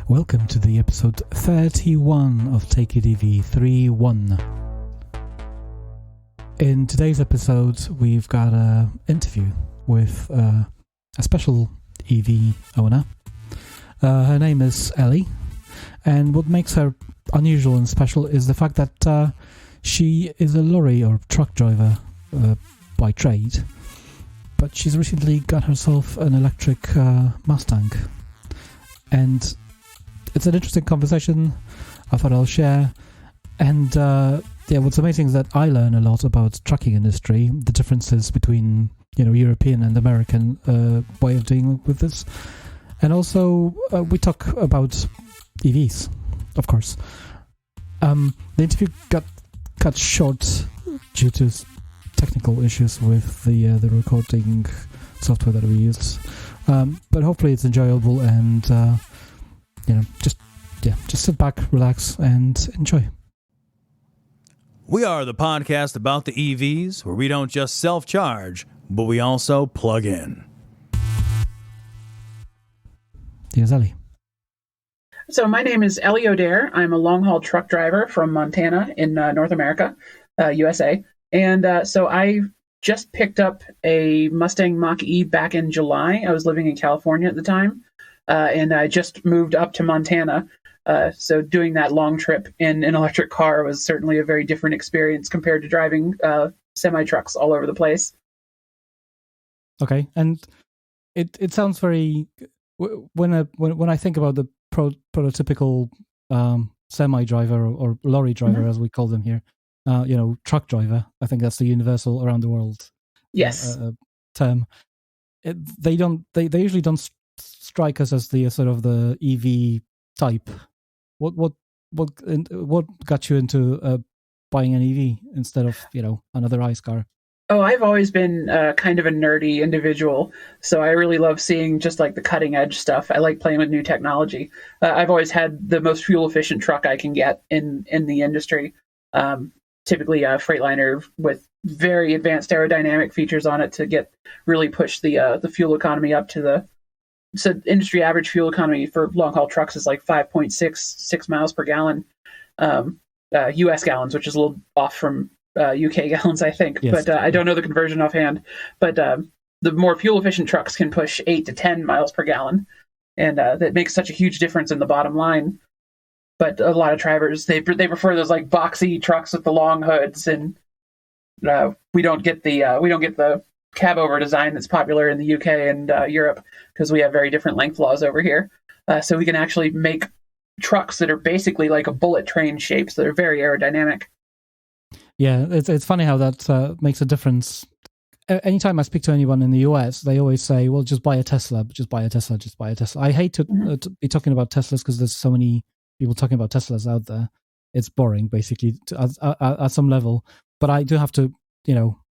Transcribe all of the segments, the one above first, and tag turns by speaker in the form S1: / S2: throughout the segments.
S1: Welcome to the episode 31 of Take It EV 3.1. In today's episode, we've got an interview with a special EV owner. Her name is Ellie, and what makes her unusual and special is the fact that she is a lorry or truck driver by trade, but she's recently got herself an electric Mustang. And it's an interesting conversation I thought I'll share. And what's amazing is that I learn a lot about trucking industry, the differences between European and American way of dealing with this. And also we talk about EVs, of course. The interview got cut short due to technical issues with the recording software that we used, but hopefully it's enjoyable, and just sit back, relax, and enjoy.
S2: We are the podcast about the EVs, where we don't just self-charge, but we also plug in.
S1: Here's Ellie.
S3: So my name is Ellie O'Daire. I'm a long-haul truck driver from Montana in North America, USA. And so I just picked up a Mustang-E back in July. I was living in California at the time, and I just moved up to Montana. So doing that long trip in an electric car was certainly a very different experience compared to driving semi-trucks all over the place.
S1: Okay, and it sounds very... When I think about the prototypical semi-driver or lorry driver, as we call them here, truck driver, I think that's the universal around the world term. They usually don't strike us as the sort of the EV type. What got you into buying an EV instead of another ICE car?
S3: Oh, I've always been kind of a nerdy individual, so I really love seeing just like the cutting edge stuff. I like playing with new technology. I've always had the most fuel efficient truck I can get in the industry. Typically a Freightliner with very advanced aerodynamic features on it to really push the fuel economy up to so industry average fuel economy for long haul trucks is like 5.66 miles per gallon, US gallons, which is a little off from UK gallons, I think, yes. But I don't know the conversion offhand. But the more fuel efficient trucks can push 8 to 10 miles per gallon, and that makes such a huge difference in the bottom line. But a lot of drivers they prefer those like boxy trucks with the long hoods, and we don't get the cab over design that's popular in the UK and Europe, because we have very different length laws over here. So we can actually make trucks that are basically like a bullet train shapes that are very aerodynamic.
S1: Yeah, it's funny how that makes a difference. Anytime I speak to anyone in the US, they always say, well, just buy a Tesla, just buy a Tesla, just buy a Tesla. I hate to be talking about Teslas because there's so many people talking about Teslas out there. It's boring, basically, at some level. But I do have to,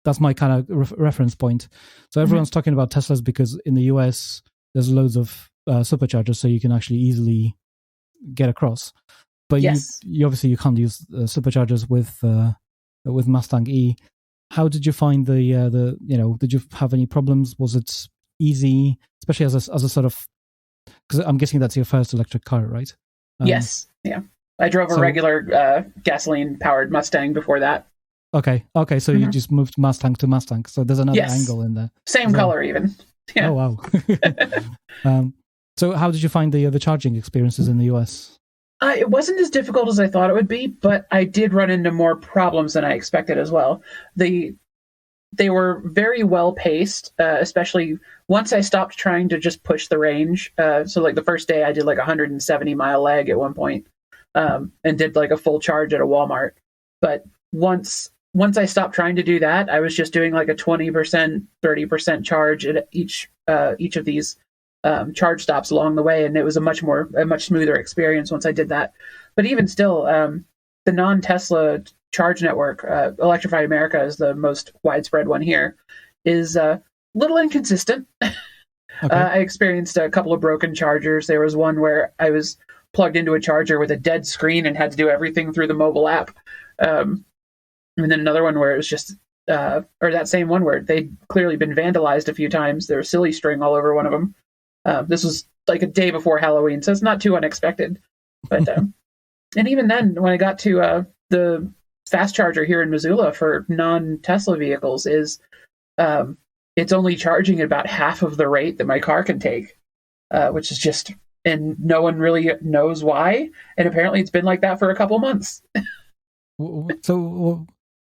S1: that's my kind of reference point. So everyone's talking about Teslas because in the US, there's loads of superchargers, so you can actually easily get across. But yes. you obviously you can't use superchargers with Mustang-E. How did you find did you have any problems? Was it easy, especially as a sort of, because I'm guessing that's your first electric car, right?
S3: Yes. Yeah. I drove a regular gasoline powered Mustang before that.
S1: Okay. So you just moved Mustang to Mustang. So there's another angle in there.
S3: Same color even. Yeah.
S1: Oh, wow. So how did you find the charging experiences in the US?
S3: It wasn't as difficult as I thought it would be, but I did run into more problems than I expected as well. They were very well paced, especially once I stopped trying to just push the range. So like the first day I did like 170 mile leg at one point, and did like a full charge at a Walmart. But once I stopped trying to do that, I was just doing like a 20%, 30% charge at each of these charge stops along the way, and it was a much smoother experience once I did that. But even still, the non-Tesla charge network, Electrified America is the most widespread one here, is a little inconsistent. Okay. I experienced a couple of broken chargers. There was one where I was plugged into a charger with a dead screen and had to do everything through the mobile app. And then another one where it was just, or that same one where they'd clearly been vandalized a few times. There was silly string all over one of them. This was like a day before Halloween, so it's not too unexpected. But and even then, when I got to the fast charger here in Missoula for non-Tesla vehicles, is it's only charging at about half of the rate that my car can take, which is just, and no one really knows why. And apparently, it's been like that for a couple months.
S1: So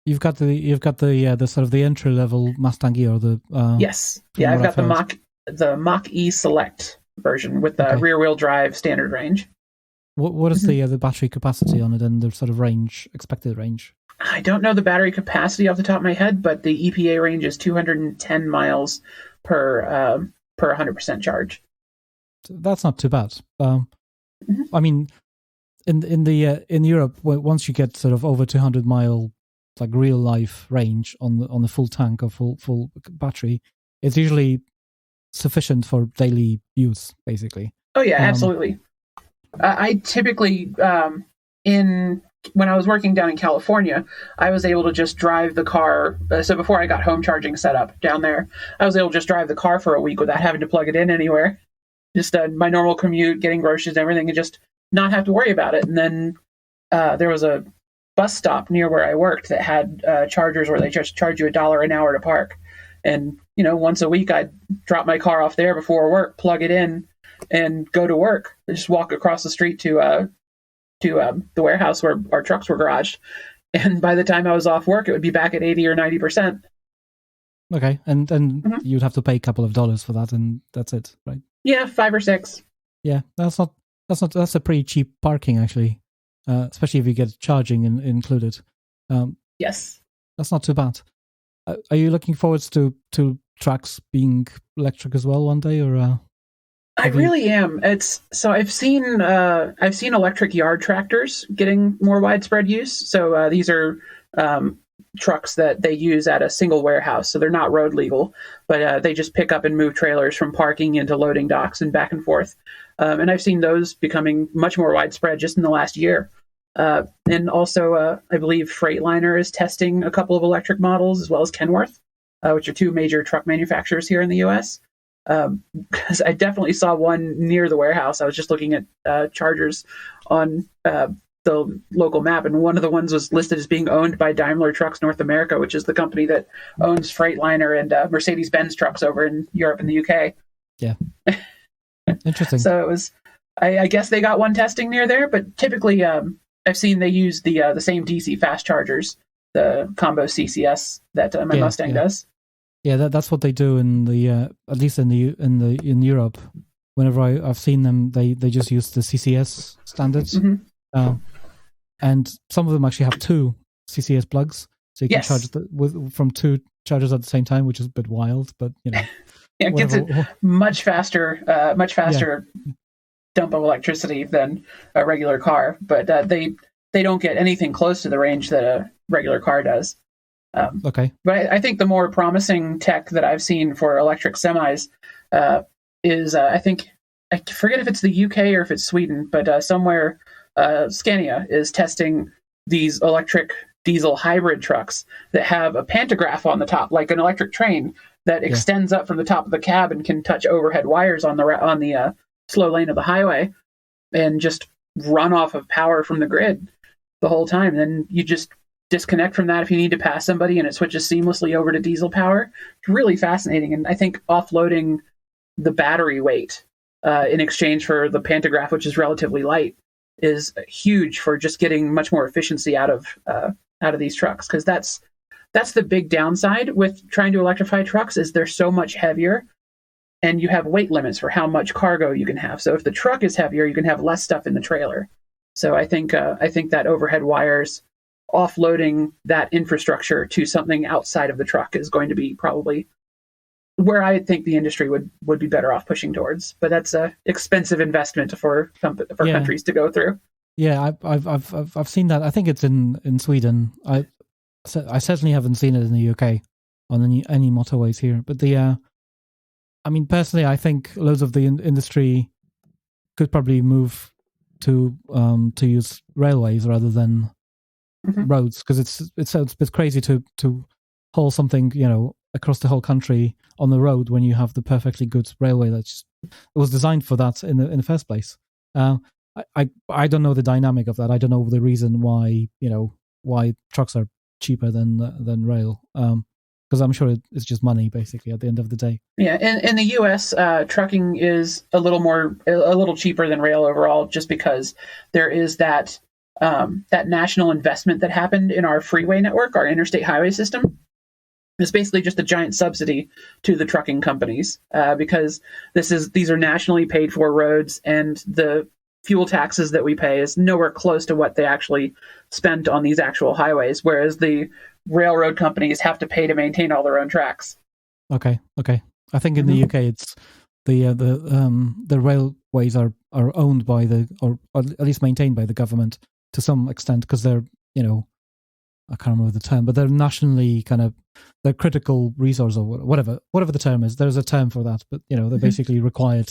S1: you've got the sort of the entry level Mustang-E or the
S3: yes, yeah, I've got the Mach-E Select version with the rear wheel drive standard range.
S1: What is the battery capacity on it and the sort of expected range?
S3: I don't know the battery capacity off the top of my head, but the EPA range is 210 miles per 100% charge.
S1: That's not too bad. I mean, in Europe, once you get sort of over 200 mile like real life range on the full tank or full battery, it's usually sufficient for daily use, basically.
S3: Oh yeah, absolutely. I typically when I was working down in California, I was able to just drive the car. So before I got home charging set up down there, I was able to just drive the car for a week without having to plug it in anywhere. Just my normal commute, getting groceries and everything, and just not have to worry about it. And then there was a bus stop near where I worked that had chargers where they just charge you $1 an hour to park. And, once a week I'd drop my car off there before work, plug it in, and go to work. Just walk across the street to the warehouse where our trucks were garaged. And by the time I was off work, it would be back at 80 or 90%.
S1: Okay. And you'd have to pay a couple of dollars for that, and that's it, right?
S3: Yeah, $5 or $6.
S1: Yeah, that's a pretty cheap parking, actually. Especially if you get charging included.
S3: Yes.
S1: That's not too bad. Are you looking forward to trucks being electric as well one day, or?
S3: I really am. I've seen electric yard tractors getting more widespread use. So these are trucks that they use at a single warehouse. So they're not road legal, but they just pick up and move trailers from parking into loading docks and back and forth. And I've seen those becoming much more widespread just in the last year. And also, I believe Freightliner is testing a couple of electric models, as well as Kenworth, which are two major truck manufacturers here in the U.S. Because I definitely saw one near the warehouse. I was just looking at chargers on the local map, and one of the ones was listed as being owned by Daimler Trucks North America, which is the company that owns Freightliner and Mercedes-Benz trucks over in Europe and the UK.
S1: Yeah. Interesting.
S3: So it was, I guess they got one testing near there, but typically I've seen they use the same DC fast chargers, the combo CCS that my Mustang does.
S1: Yeah, that's what they do in the at least in Europe. Whenever I've seen them, they just use the CCS standards, and some of them actually have two CCS plugs, so you can charge from two chargers at the same time, which is a bit wild, but
S3: it gets it much faster dump of electricity than a regular car, but they don't get anything close to the range that a regular car does. But I think the more promising tech that I've seen for electric semis is I forget if it's the UK or if it's Sweden, but somewhere Scania is testing these electric diesel hybrid trucks that have a pantograph on the top, like an electric train that extends up from the top of the cab and can touch overhead wires on the slow lane of the highway and just run off of power from the grid the whole time. Then you just disconnect from that if you need to pass somebody, and it switches seamlessly over to diesel power. It's really fascinating, and I think offloading the battery weight in exchange for the pantograph, which is relatively light, is huge for just getting much more efficiency out of these trucks. Because that's the big downside with trying to electrify trucks, is they're so much heavier, and you have weight limits for how much cargo you can have. So if the truck is heavier, you can have less stuff in the trailer. So I think that overhead wires, offloading that infrastructure to something outside of the truck, is going to be probably where I think the industry would be better off pushing towards. But that's a expensive investment for countries to go through.
S1: Yeah, I've seen that. I think it's in Sweden. I certainly haven't seen it in the UK on any motorways here. But personally, I think loads of the industry could probably move to use railways rather than roads, because it's a bit crazy to haul something across the whole country on the road when you have the perfectly good railway that's was designed for that in the first place. I don't know the dynamic of that. I don't know the reason why trucks are cheaper than rail. Because I'm sure it's just money, basically, at the end of the day.
S3: Yeah, in the U.S., trucking is a little cheaper than rail overall, just because there is that national investment that happened in our freeway network, our interstate highway system. It's basically just a giant subsidy to the trucking companies because these are nationally paid for roads, and the fuel taxes that we pay is nowhere close to what they actually spent on these actual highways, whereas the railroad companies have to pay to maintain all their own tracks.
S1: Okay. I think in the UK it's the railways are owned by or at least maintained by the government to some extent, because they're I can't remember the term, but they're nationally they're critical resource or whatever the term is. There's a term for that, but they're basically required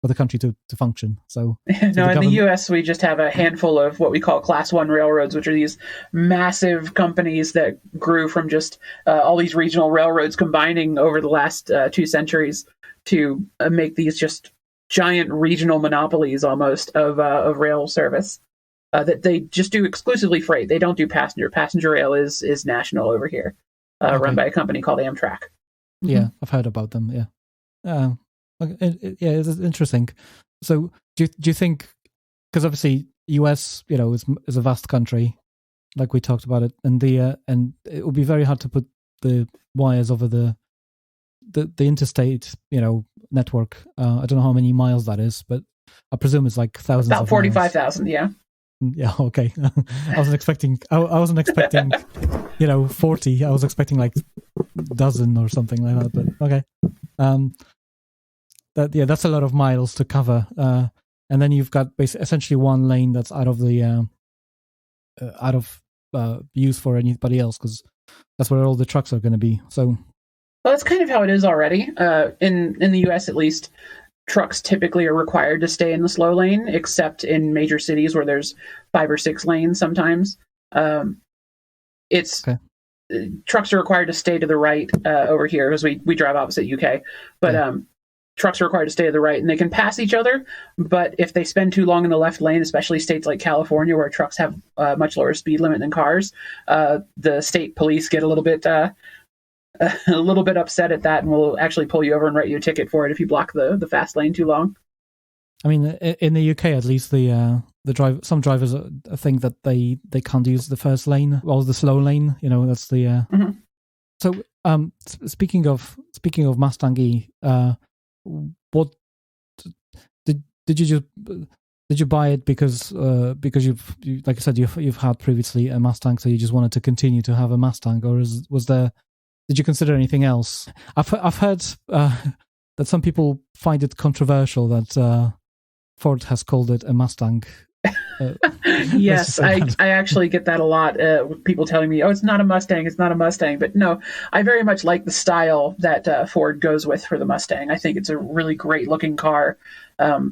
S1: for the country to function. So
S3: no, in the U.S. we just have a handful of what we call Class 1 railroads, which are these massive companies that grew from just all these regional railroads combining over the last 2 centuries to make these just giant regional monopolies almost of rail service. That they just do exclusively freight. They don't do passenger. Passenger rail is national over here, run by a company called Amtrak.
S1: Yeah, I've heard about them. Yeah. It's interesting. So, do you think? Because obviously, US, is a vast country, like we talked about it, and and it would be very hard to put the wires over the interstate, network. I don't know how many miles that is, but I presume it's like thousands.
S3: About 45,000. Yeah.
S1: Yeah. Okay. I wasn't expecting. I wasn't expecting. 40. I was expecting like dozen or something like that. But okay. That's a lot of miles to cover, and then you've got essentially one lane that's out of use for anybody else, because that's where all the trucks are going to be. So,
S3: well, that's kind of how it is already. In the U.S., at least, trucks typically are required to stay in the slow lane, except in major cities where there's 5 or 6 lanes. Sometimes, trucks are required to stay to the right over here, because we drive opposite UK, but trucks are required to stay to the right, and they can pass each other. But if they spend too long in the left lane, especially states like California, where trucks have a much lower speed limit than cars, the state police get a little bit upset at that, and will actually pull you over and write you a ticket for it if you block the fast lane too long.
S1: I mean, in the UK, at least, some drivers think that they can't use the first lane or the slow lane. That's the. So, speaking of Mustang-E, what did you buy it because you've like I said, you've had previously a Mustang, so you just wanted to continue to have a Mustang, or did you consider anything else? I've heard that some people find it controversial that Ford has called it a Mustang.
S3: Yes, I actually get that a lot. People telling me, "Oh, it's not a Mustang. It's not a Mustang." But no, I very much like the style that Ford goes with for the Mustang. I think it's a really great looking car.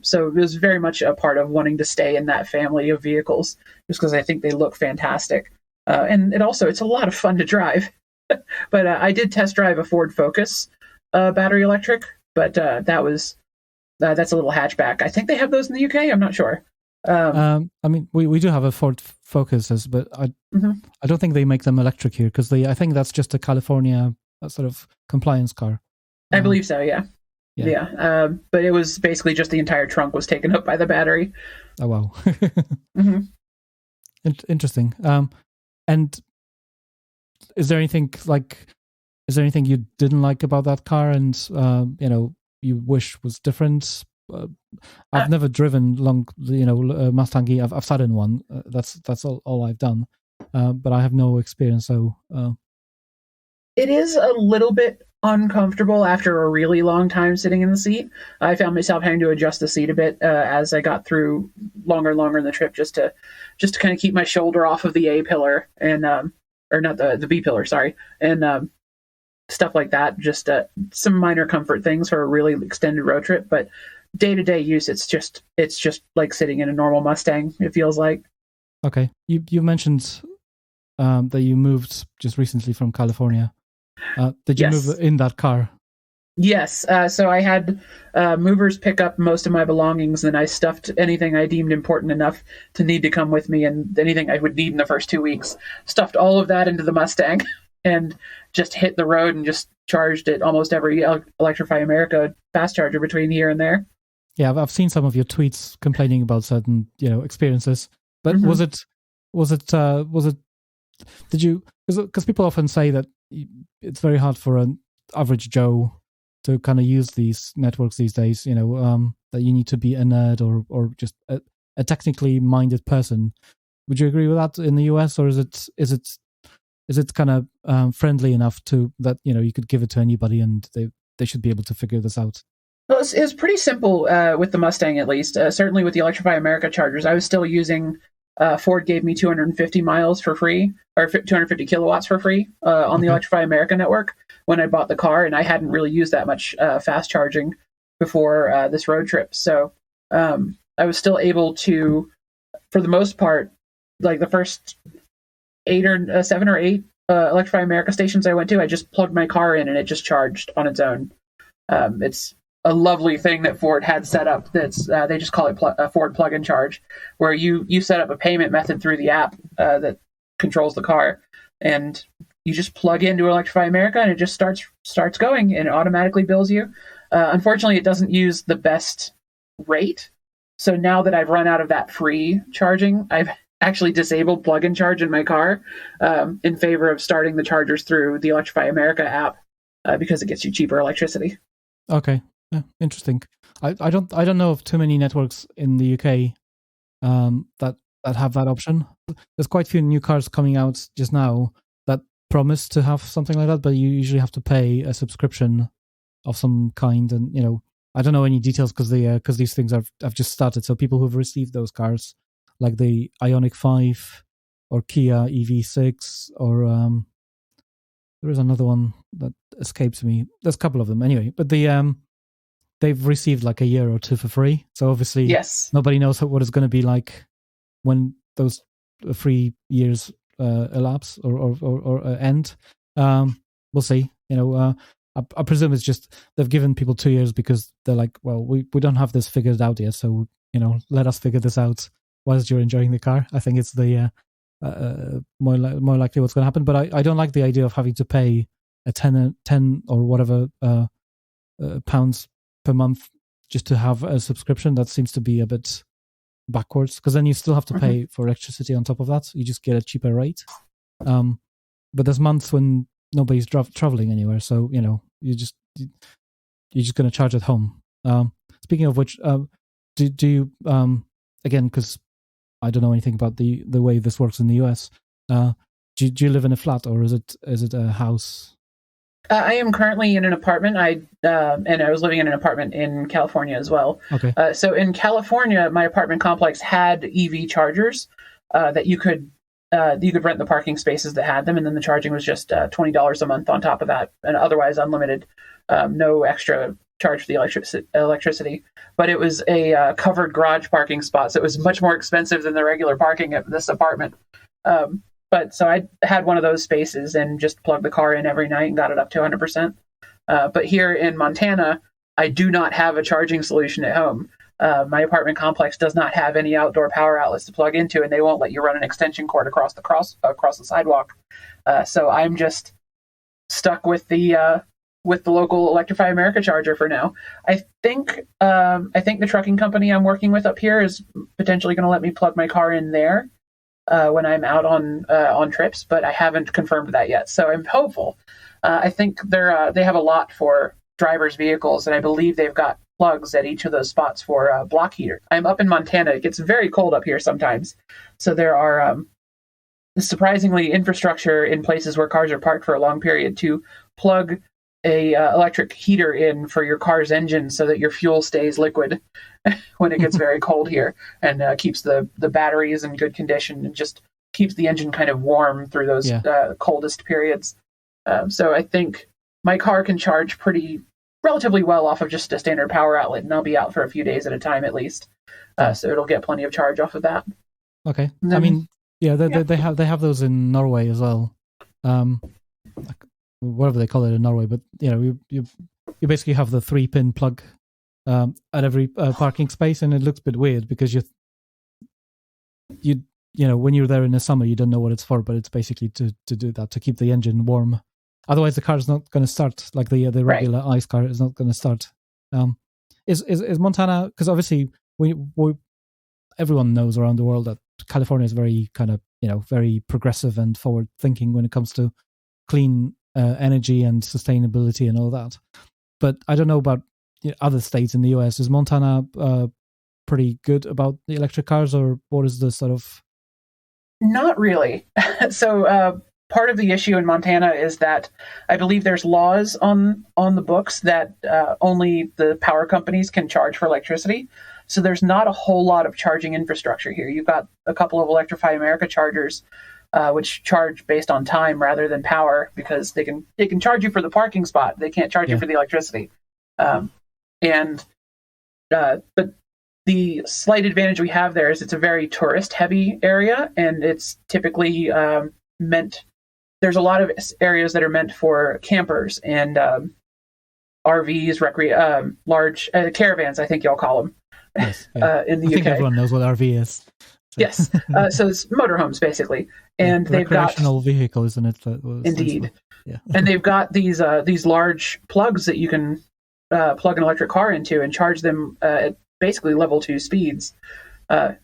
S3: So it was very much a part of wanting to stay in that family of vehicles, just because I think they look fantastic. And it's a lot of fun to drive. But I did test drive a Ford Focus battery electric, but that's a little hatchback. I think they have those in the UK. I'm not sure.
S1: I mean, we do have a Ford Focuses, but I don't think they make them electric here, because I think that's just a California sort of compliance car.
S3: I believe so. Yeah. But it was basically just the entire trunk was taken up by the battery.
S1: Oh wow. Interesting. And is there anything you didn't like about that car, and you wish was different? I've never driven long, Mustang-E. I've sat in one. That's all I've done, but I have no experience. So
S3: it is a little bit uncomfortable after a really long time sitting in the seat. I found myself having to adjust the seat a bit as I got through longer in the trip, just to kind of keep my shoulder off of the A pillar and or not the B pillar, sorry, and stuff like that. Just some minor comfort things for a really extended road trip, but day-to-day use, it's just like sitting in a normal Mustang, it feels like.
S1: Okay. You mentioned that you moved just recently from California. Did you move in that car?
S3: Yes. So I had movers pick up most of my belongings, and I stuffed anything I deemed important enough to need to come with me, and anything I would need in the first 2 weeks. Stuffed all of that into the Mustang, and just hit the road and just charged it almost every Electrify America fast charger between here and there.
S1: Yeah, I've seen some of your tweets complaining about certain, experiences. But was it? Did you? Because people often say that it's very hard for an average Joe to kind of use these networks these days. That you need to be a nerd or just a technically minded person. Would you agree with that in the US, or is it kind of friendly enough to that you could give it to anybody and they should be able to figure this out?
S3: Well, it was pretty simple with the Mustang, at least. Certainly with the Electrify America chargers, I was still using. Ford gave me 250 miles for free, or 250 kilowatts for free on the Electrify America network when I bought the car, and I hadn't really used that much fast charging before this road trip. So I was still able to, for the most part, like the first 7 or 8 Electrify America stations I went to, I just plugged my car in and it just charged on its own. It's a lovely thing that Ford had set up. That's they just call it Ford Plug and Charge, where you set up a payment method through the app that controls the car, and you just plug into Electrify America and it just starts going and it automatically bills you. Unfortunately, it doesn't use the best rate. So now that I've run out of that free charging, I've actually disabled plug and charge in my car in favor of starting the chargers through the Electrify America app because it gets you cheaper electricity.
S1: Okay. Yeah, interesting. I don't know of too many networks in the UK that have that option. There's quite a few new cars coming out just now that promise to have something like that, but you usually have to pay a subscription of some kind. And I don't know any details because these things have just started. So people who've received those cars, like the Ioniq 5 or Kia EV6, or there is another one that escapes me. There's a couple of them anyway, but they've received like a year or two for free. So obviously,
S3: yes,
S1: nobody knows what it's going to be like when those 3 years elapse or end. We'll see. I presume it's just they've given people 2 years because they're like, well, we don't have this figured out yet, so let us figure this out whilst you're enjoying the car. I think it's the more likely what's going to happen. But I don't like the idea of having to pay a 10 or whatever pounds per month just to have a subscription. That seems to be a bit backwards, because then you still have to pay for electricity on top of that. You just get a cheaper rate. But there's months when nobody's traveling anywhere, so you're just going to charge at home. Speaking of which, do you again, because I don't know anything about the way this works in the US, do you live in a flat, or is it a house?
S3: I am currently in an apartment. And I was living in an apartment in California as well.
S1: Okay.
S3: So in California, my apartment complex had EV chargers that you could rent the parking spaces that had them, and then the charging was just $20 a month on top of that, and otherwise unlimited, no extra charge for the electricity. But it was a covered garage parking spot, so it was much more expensive than the regular parking at this apartment. But so I had one of those spaces and just plugged the car in every night and got it up to 100%. But here in Montana, I do not have a charging solution at home. My apartment complex does not have any outdoor power outlets to plug into, and they won't let you run an extension cord across the sidewalk. So I'm just stuck with the local Electrify America charger for now. I think the trucking company I'm working with up here is potentially going to let me plug my car in there when I'm out on trips, but I haven't confirmed that yet. So I'm hopeful. I think they have a lot for drivers' vehicles, and I believe they've got plugs at each of those spots for block heater. I'm up in Montana. It gets very cold up here sometimes. So there are surprisingly infrastructure in places where cars are parked for a long period to plug a electric heater in for your car's engine so that your fuel stays liquid when it gets very cold here, and keeps the batteries in good condition and just keeps the engine kind of warm through those coldest periods. So I think my car can charge relatively well off of just a standard power outlet, and I'll be out for a few days at a time at least. So it'll get plenty of charge off of that.
S1: Okay. Then, I mean, they have those in Norway as well. Whatever they call it in Norway, but you you basically have the 3-pin plug at every parking space, and it looks a bit weird because you when you're there in the summer, you don't know what it's for, but it's basically to do that, to keep the engine warm. Otherwise, the car is not going to start, like the regular ICE car is not going to start. Is Montana, because obviously we everyone knows around the world that California is very kind of very progressive and forward thinking when it comes to clean energy and sustainability and all that. But I don't know about other states in the US. Is Montana pretty good about the electric cars, or what is the sort of?
S3: Not really. So part of the issue in Montana is that I believe there's laws on the books that only the power companies can charge for electricity. So there's not a whole lot of charging infrastructure here. You've got a couple of Electrify America chargers, which charge based on time rather than power, because they can charge you for the parking spot. They can't charge you for the electricity. But the slight advantage we have there is it's a very tourist-heavy area, and it's typically meant. There's a lot of areas that are meant for campers and RVs, large caravans, I think y'all call them.
S1: Yes, yeah.
S3: In the
S1: I
S3: UK.
S1: think everyone knows what RV is. So.
S3: Yes, so it's motorhomes basically, and they've got
S1: recreational vehicle, isn't it?
S3: Indeed,
S1: yeah.
S3: And they've got these large plugs that you can plug an electric car into and charge them at basically level 2 speeds. And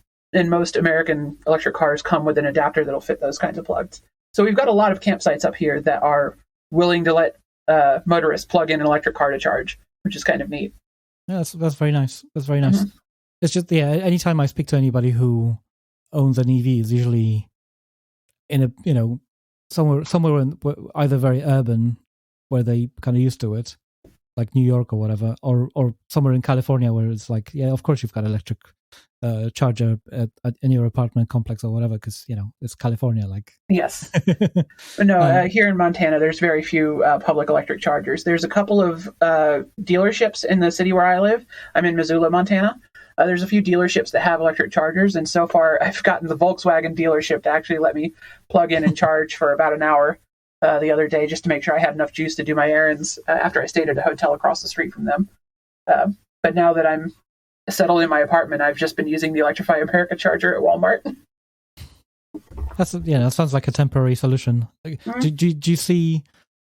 S3: most American electric cars come with an adapter that'll fit those kinds of plugs. So we've got a lot of campsites up here that are willing to let motorists plug in an electric car to charge, which is kind of neat.
S1: Yeah, that's very nice. That's very nice. Mm-hmm. It's just, anytime I speak to anybody who owns an EV, is usually in a, somewhere in, either very urban where they kind of used to it, like New York or whatever, or somewhere in California where it's like, yeah, of course you've got electric charger in your apartment complex or whatever, because it's California. Like,
S3: yes, but no, here in Montana, there's very few public electric chargers. There's a couple of dealerships in the city where I live. I'm in Missoula, Montana. There's a few dealerships that have electric chargers, and so far I've gotten the Volkswagen dealership to actually let me plug in and charge for about an hour the other day, just to make sure I had enough juice to do my errands after I stayed at a hotel across the street from them. But now that I'm settled in my apartment, I've just been using the Electrify America charger at Walmart.
S1: That sounds like a temporary solution. Mm-hmm. Do you see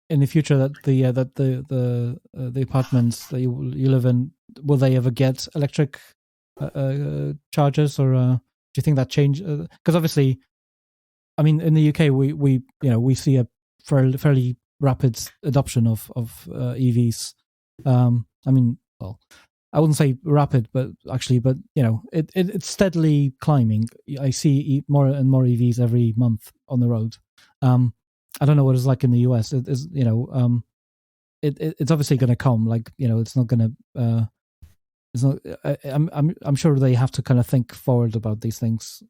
S1: in the future that the apartments that you live in, will they ever get electric chargers, or do you think that change? Because obviously, I mean, in the UK we see a fairly rapid adoption of EVs. I mean, well, I wouldn't say rapid, but it's steadily climbing. I see more and more EVs every month on the road. I don't know what it's like in the US. It is, it's obviously going to come. Like, it's not going to. It's not. I'm sure they have to kind of think forward about these things.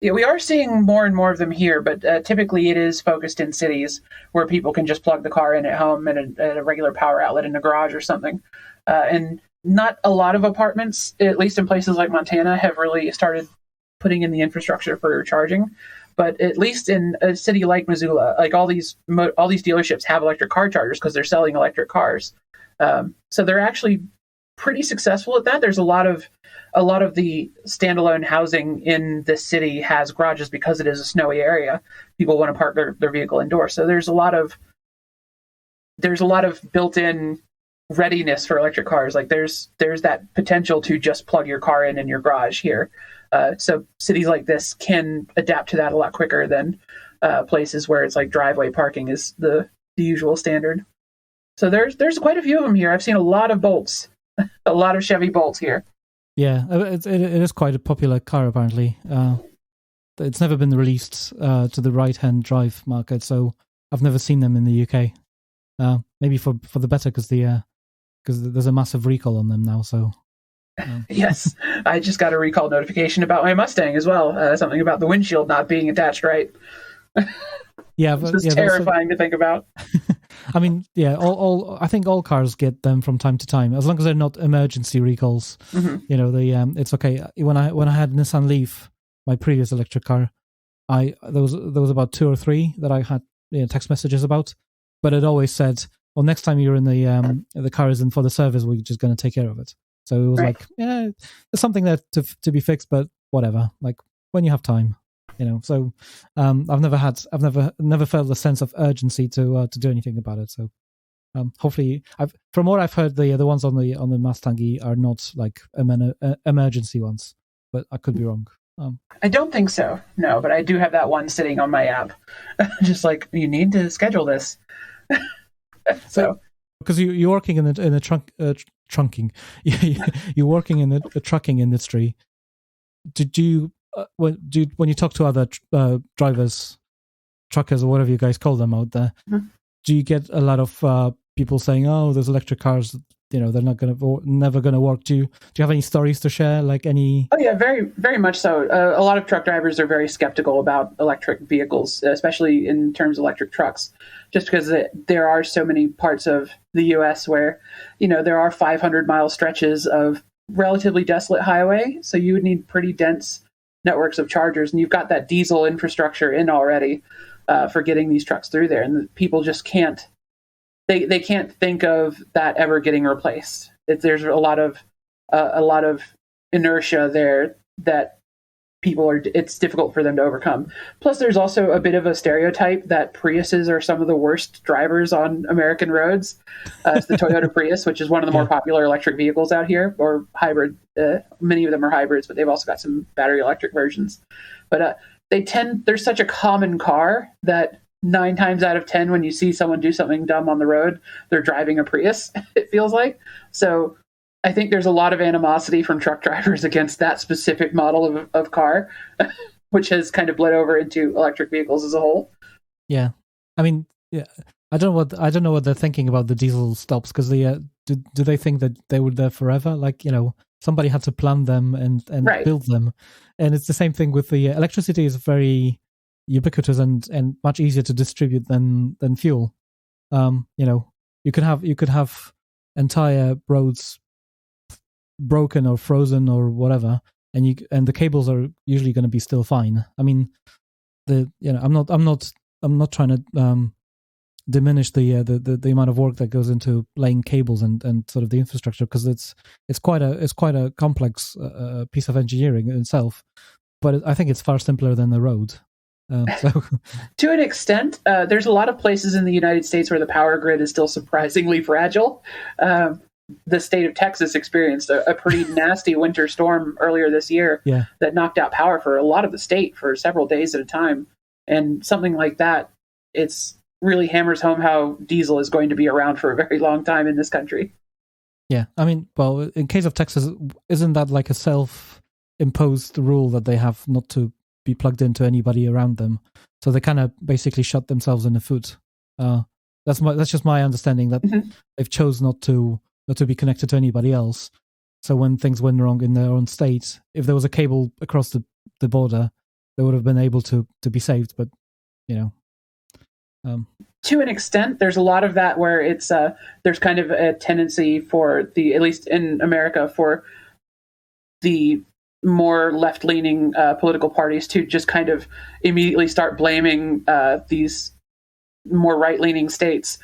S3: Yeah, we are seeing more and more of them here, but typically it is focused in cities where people can just plug the car in at home and at a regular power outlet in a garage or something. And not a lot of apartments, at least in places like Montana, have really started putting in the infrastructure for charging. But at least in a city like Missoula, like all these dealerships have electric car chargers because they're selling electric cars. So they're actually pretty successful at that. There's a lot of the standalone housing in this city has garages because it is a snowy area. People want to park their vehicle indoors. So there's a lot of built-in readiness for electric cars. Like there's that potential to just plug your car in your garage here. So cities like this can adapt to that a lot quicker than places where it's like driveway parking is the usual standard. So there's quite a few of them here. I've seen a lot of Bolts, a lot of Chevy Bolts here.
S1: Yeah, it is quite a popular car apparently. It's never been released to the right-hand drive market, so I've never seen them in the UK. Maybe for the better, because there's a massive recall on them now. So
S3: yes, I just got a recall notification about my Mustang as well. Something about the windshield not being attached right.
S1: Yeah, but
S3: it's terrifying to think about.
S1: I mean, yeah, I think all cars get them from time to time, as long as they're not emergency recalls. Mm-hmm. It's okay. When I had Nissan Leaf, my previous electric car, there was about 2 or 3 that I had text messages about, but it always said or next time you're in the car isn't for the service, we're just going to take care of it. So it was
S3: Right.
S1: like, yeah, there's something there to be fixed, but whatever. Like when you have time, So I've never felt a sense of urgency to do anything about it. So hopefully, from what I've heard, the ones on the Mustang-E are not like emergency ones, but I could be wrong.
S3: I don't think so. No, but I do have that one sitting on my app. Just like, you need to schedule this. So
S1: because you're working in the trunking, you're working in the trucking industry. Did you when you talk to other drivers, truckers, or whatever you guys call them out there, do you get a lot of people saying, "Oh, those electric cars, they're never going to work"? Do you have any stories to share? Like any?
S3: Oh yeah, very very much so. A lot of truck drivers are very skeptical about electric vehicles, especially in terms of electric trucks, just because there are so many parts of the U.S. where there are 500-mile stretches of relatively desolate highway, so you would need pretty dense networks of chargers, and you've got that diesel infrastructure in already for getting these trucks through there, and people just can't. They can't think of that ever getting replaced. There's a lot of inertia there that it's difficult for them to overcome. Plus, there's also a bit of a stereotype that Priuses are some of the worst drivers on American roads. It's the Toyota Prius, which is one of the more popular electric vehicles out here, or hybrid. Many of them are hybrids, but they've also got some battery electric versions. But they're such a common car that 9 times out of 10, when you see someone do something dumb on the road, they're driving a Prius, it feels like. So I think there's a lot of animosity from truck drivers against that specific model of car, which has kind of bled over into electric vehicles as a whole.
S1: Yeah. I mean, yeah. I don't know what they're thinking about the diesel stops, because do they think that they were there forever? Like, somebody had to plan them and
S3: Right.
S1: build them. And it's the same thing with the electricity is very ubiquitous and much easier to distribute than fuel. You could have entire roads broken or frozen or whatever, and the cables are usually going to be still fine. I mean, I'm not trying to diminish the amount of work that goes into laying cables and sort of the infrastructure, because it's quite a complex piece of engineering in itself. But I think it's far simpler than the road. So,
S3: to an extent, there's a lot of places in the United States where the power grid is still surprisingly fragile. The state of Texas experienced a pretty nasty winter storm earlier this year that knocked out power for a lot of the state for several days at a time. And something like that, it's really hammers home how diesel is going to be around for a very long time in this country.
S1: Yeah, I mean, well, in case of Texas, isn't that like a self-imposed rule that they have not to be plugged into anybody around them? So they kind of basically shot themselves in the foot. That's just my understanding, that they've chose not to be connected to anybody else. So when things went wrong in their own state, if there was a cable across the border, they would have been able to be saved. But
S3: to an extent, there's a lot of that where it's there's kind of a tendency for at least in America, for the more left-leaning political parties to just kind of immediately start blaming these more right-leaning states,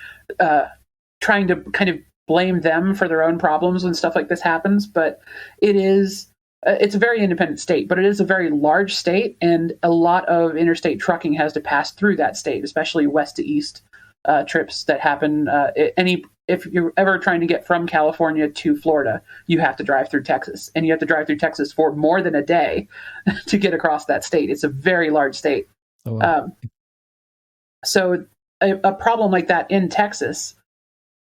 S3: trying to kind of blame them for their own problems when stuff like this happens. But it's a very independent state, but it is a very large state, and a lot of interstate trucking has to pass through that state, especially west to east trips that happen. If you're ever trying to get from California to Florida, you have to drive through Texas, and you have to drive through Texas for more than a day to get across that state. It's a very large state. Oh, wow. So a problem like that in Texas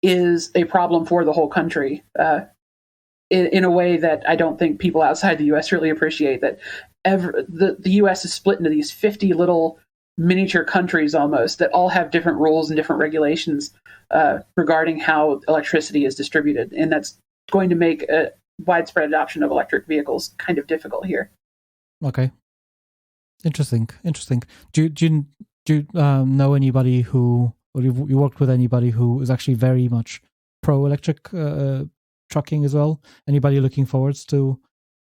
S3: is a problem for the whole country, in a way that I don't think people outside the U.S. really appreciate. That the U.S. is split into these 50 little miniature countries almost, that all have different rules and different regulations regarding how electricity is distributed. And that's going to make a widespread adoption of electric vehicles kind of difficult here.
S1: Okay. Interesting. Do you know anybody who, or you worked with anybody who is actually very much pro-electric trucking as well? Anybody looking forwards to,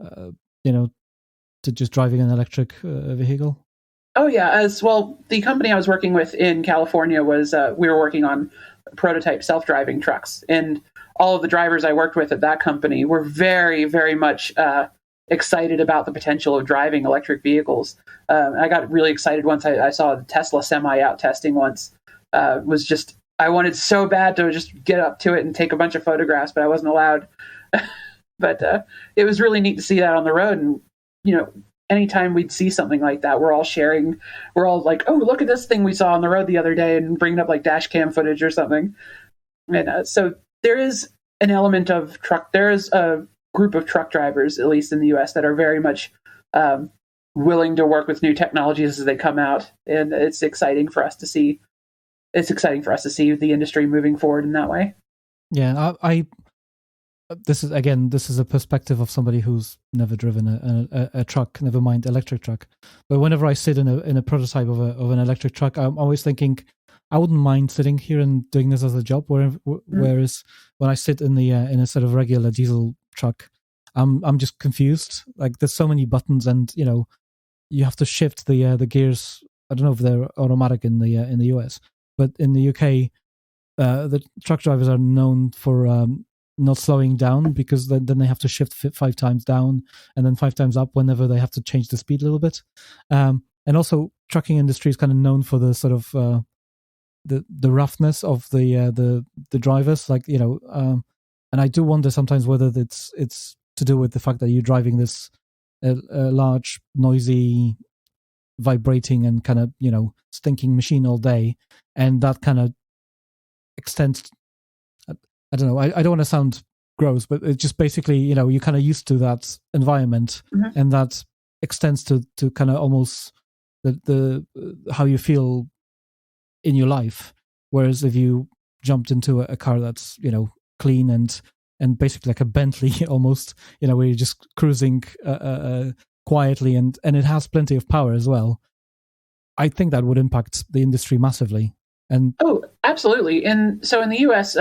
S1: to just driving an electric vehicle?
S3: Oh yeah, as well. The company I was working with in California was we were working on prototype self-driving trucks. And all of the drivers I worked with at that company were very, very much excited about the potential of driving electric vehicles. I got really excited once I saw the Tesla Semi out testing once. I wanted so bad to just get up to it and take a bunch of photographs, but I wasn't allowed. But it was really neat to see that on the road. And, anytime we'd see something like that, we're all sharing. We're all like, oh, look at this thing we saw on the road the other day, and bringing up like dash cam footage or something. And so there is an element of truck. There is a group of truck drivers, at least in the U.S., that are very much willing to work with new technologies as they come out. And it's exciting for us to see. It's exciting for us to see the industry moving forward in that way.
S1: Yeah, this is a perspective of somebody who's never driven a truck, never mind electric truck. But whenever I sit in a prototype of an electric truck, I'm always thinking I wouldn't mind sitting here and doing this as a job. Whereas when I sit in a sort of regular diesel truck, I'm just confused. Like there's so many buttons, and you have to shift the gears. I don't know if they're automatic in the US, but in the UK, the truck drivers are known for not slowing down, because then they have to shift 5 times down and then 5 times up whenever they have to change the speed a little bit. And also, trucking industry is kind of known for the sort of the roughness of the drivers, and I do wonder sometimes whether it's to do with the fact that you're driving this large, noisy, vibrating, and kind of stinking machine all day, and that kind of extends. I don't know. I don't want to sound gross, but it's just basically, you're kind of used to that environment, mm-hmm. and that extends to kind of almost the how you feel in your life. Whereas if you jumped into a car that's clean and basically like a Bentley almost, where you're just cruising quietly, and it has plenty of power as well, I think that would impact the industry massively. And
S3: absolutely. And so in the US,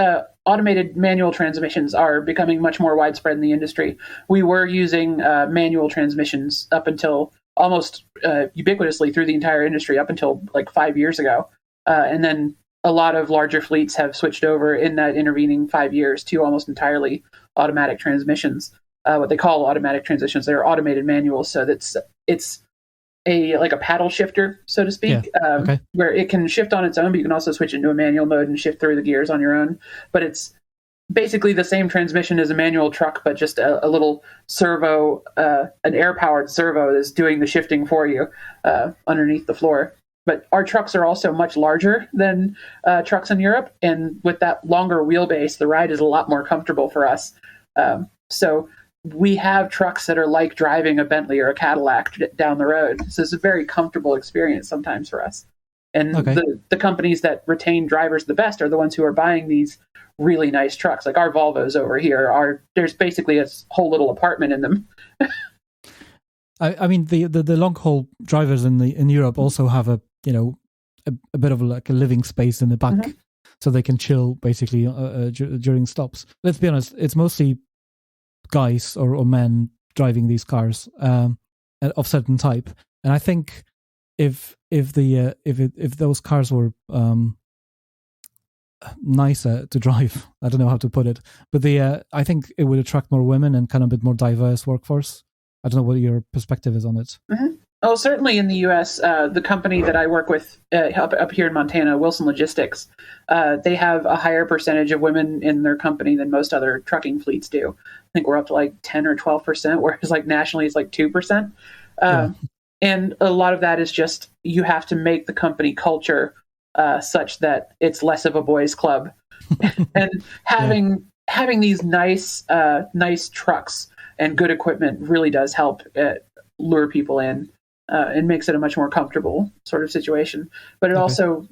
S3: automated manual transmissions are becoming much more widespread in the industry. We were using manual transmissions up until almost ubiquitously through the entire industry up until like 5 years ago. And then a lot of larger fleets have switched over in that intervening 5 years to almost entirely automatic transmissions. What they call automatic transmissions, they're automated manuals. So it's like a paddle shifter, so to speak, where it can shift on its own, but you can also switch into a manual mode and shift through the gears on your own. But it's basically the same transmission as a manual truck, but just a little servo, an air-powered servo is doing the shifting for you underneath the floor. But our trucks are also much larger than trucks in Europe, and with that longer wheelbase, the ride is a lot more comfortable for us. So we have trucks that are like driving a Bentley or a Cadillac down the road. So it's a very comfortable experience sometimes for us. And the companies that retain drivers the best are the ones who are buying these really nice trucks. Like our Volvos over here there's basically a whole little apartment in them.
S1: I mean, the long haul drivers in Europe also have a bit of like a living space in the back, mm-hmm. so they can chill basically during stops. Let's be honest, it's mostly guys or men driving these cars of certain type, and I think if those cars were nicer to drive, I don't know how to put it, but I think it would attract more women and kind of a bit more diverse workforce. I don't know what your perspective is on it.
S3: Mm-hmm. Oh, certainly in the U.S., the company that I work with up here in Montana, Wilson Logistics, they have a higher percentage of women in their company than most other trucking fleets do. I think we're up to like 10 or 12%, whereas like nationally it's like 2%. And a lot of that is just you have to make the company culture such that it's less of a boys' club. And having these nice trucks and good equipment really does help lure people in. And makes it a much more comfortable sort of situation. But it also,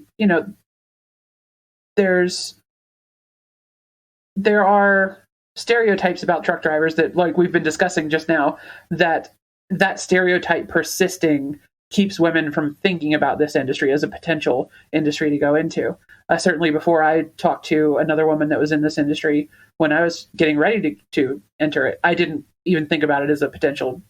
S3: there are stereotypes about truck drivers that, like we've been discussing just now, that stereotype persisting keeps women from thinking about this industry as a potential industry to go into. Certainly before I talked to another woman that was in this industry, when I was getting ready to enter it, I didn't even think about it as a potential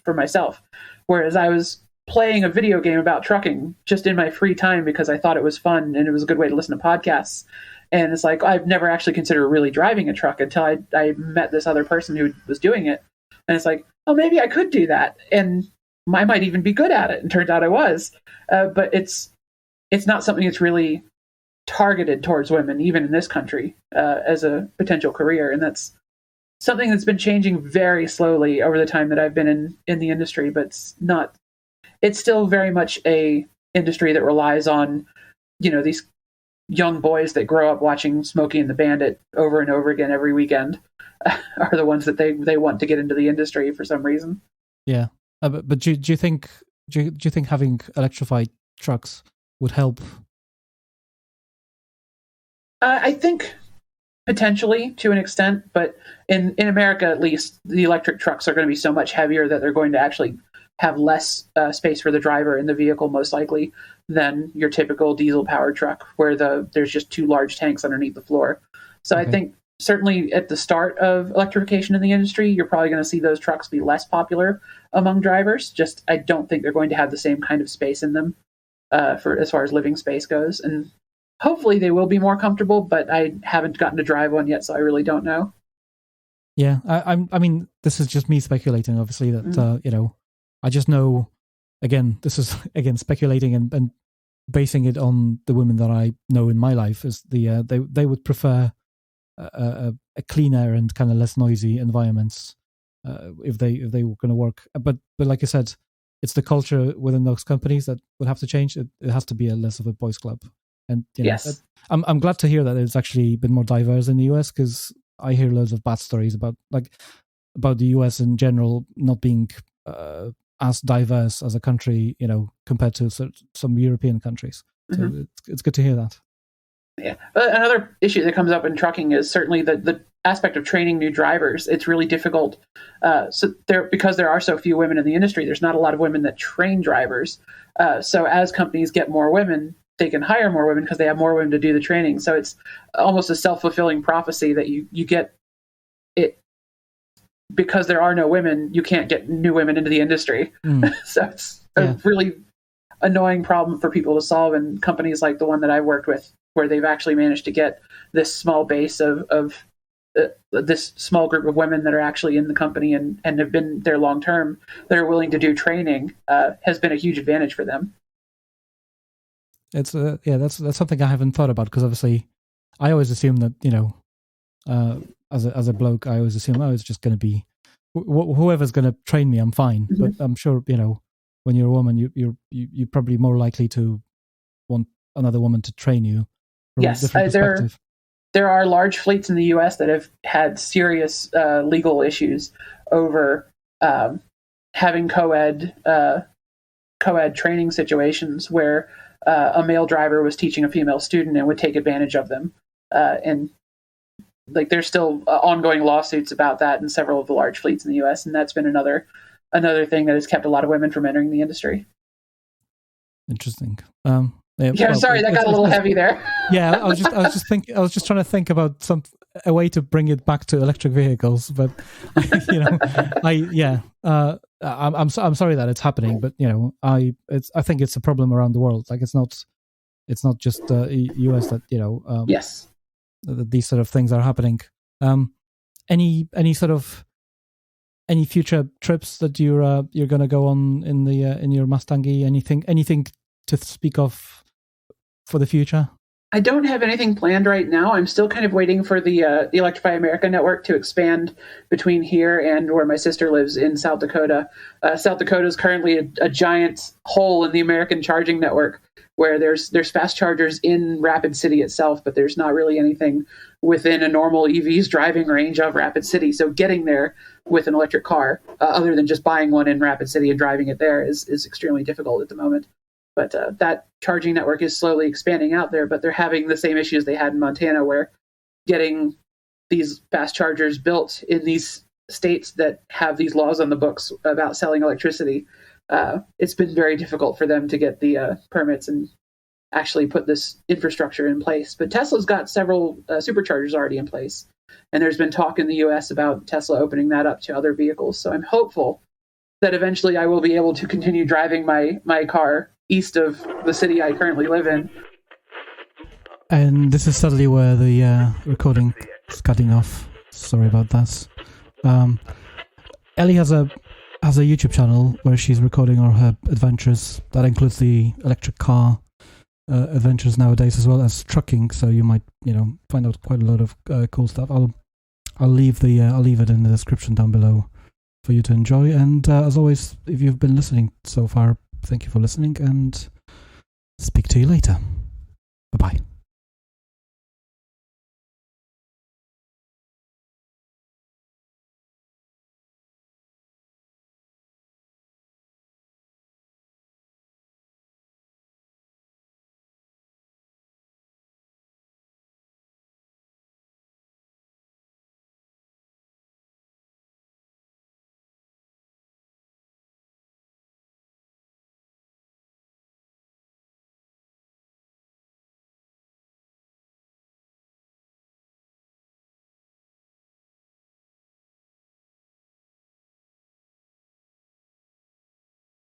S3: for myself. Whereas I was playing a video game about trucking just in my free time because I thought it was fun and it was a good way to listen to podcasts. And it's like, I've never actually considered really driving a truck until I met this other person who was doing it. And it's like, oh, maybe I could do that. And I might even be good at it. And turns out I was. But it's not something that's really targeted towards women, even in this country, as a potential career. And that's something that's been changing very slowly over the time that I've been in the industry. But it's still very much a industry that relies on, these young boys that grow up watching Smokey and the Bandit over and over again every weekend are the ones that they want to get into the industry for some reason.
S1: Yeah, but do you think having electrified trucks would help?
S3: I think potentially to an extent, but in America at least, the electric trucks are going to be so much heavier that they're going to actually have less space for the driver in the vehicle, most likely, than your typical diesel-powered truck, where there's just two large tanks underneath the floor. So okay. I think certainly at the start of electrification in the industry, you're probably going to see those trucks be less popular among drivers. Just I don't think they're going to have the same kind of space in them for as far as living space goes. And hopefully they will be more comfortable, but I haven't gotten to drive one yet, so I really don't know.
S1: Yeah, I mean, this is just me speculating, obviously, that, I just know, again, this is, speculating and basing it on the women that I know in my life, is they would prefer a cleaner and kind of less noisy environments if they were going to work. But like I said, it's the culture within those companies that would have to change. It has to be less of a boys' club. And
S3: yes,
S1: I'm glad to hear that it's actually been more diverse in the US, because I hear loads of bad stories about the US in general not being as diverse as a country, compared to some European countries. So mm-hmm. it's good to hear that.
S3: Yeah. Another issue that comes up in trucking is certainly the aspect of training new drivers. It's really difficult. Because there are so few women in the industry, there's not a lot of women that train drivers. So as companies get more women, they can hire more women because they have more women to do the training. So it's almost a self-fulfilling prophecy that you get it. Because there are no women, you can't get new women into the industry. So it's a really annoying problem for people to solve. And companies like the one that I worked with, where they've actually managed to get this small base of this small group of women that are actually in the company and have been there long term, that are willing to do training, has been a huge advantage for them.
S1: It's that's something I haven't thought about, because obviously I always assume that as a bloke, I always assume, it's just going to be whoever's going to train me, I'm fine. Mm-hmm. But I'm sure, when you're a woman, you're probably more likely to want another woman to train you from
S3: yes,
S1: a different perspective.
S3: There are large fleets in the U.S. that have had serious legal issues over having co-ed training situations where a male driver was teaching a female student and would take advantage of them. And there's still ongoing lawsuits about that in several of the large fleets in the U.S., and that's been another thing that has kept a lot of women from entering the industry.
S1: Interesting.
S3: Sorry, that got a little heavy there.
S1: Yeah, I was just trying to think about a way to bring it back to electric vehicles, but I'm sorry that it's happening, but I think it's a problem around the world. It's not just US that
S3: yes.
S1: These sort of things are happening. Any future trips that you're going to go on in your Mustang-E? Anything to speak of for the future?
S3: I don't have anything planned right now. I'm still kind of waiting for the Electrify America network to expand between here and where my sister lives in South Dakota. South Dakota is currently a giant hole in the American charging network, where there's fast chargers in Rapid City itself, but there's not really anything within a normal EV's driving range of Rapid City. So getting there with an electric car, other than just buying one in Rapid City and driving it there, is extremely difficult at the moment. But that charging network is slowly expanding out there, but they're having the same issues they had in Montana, where getting these fast chargers built in these states that have these laws on the books about selling electricity, it's been very difficult for them to get the permits and actually put this infrastructure in place. But Tesla's got several superchargers already in place, and there's been talk in the US about Tesla opening that up to other vehicles. So I'm hopeful that eventually I will be able to continue driving my car east of the city I currently live in
S1: And this is suddenly where the recording is cutting off. Sorry about that. Ellie has a YouTube channel where she's recording all her adventures. That includes the electric car adventures nowadays, as well as trucking. So you might, find out quite a lot of cool stuff. I'll leave it in the description down below for you to enjoy. And as always, if you've been listening so far, thank you for listening, and speak to you later. Bye bye.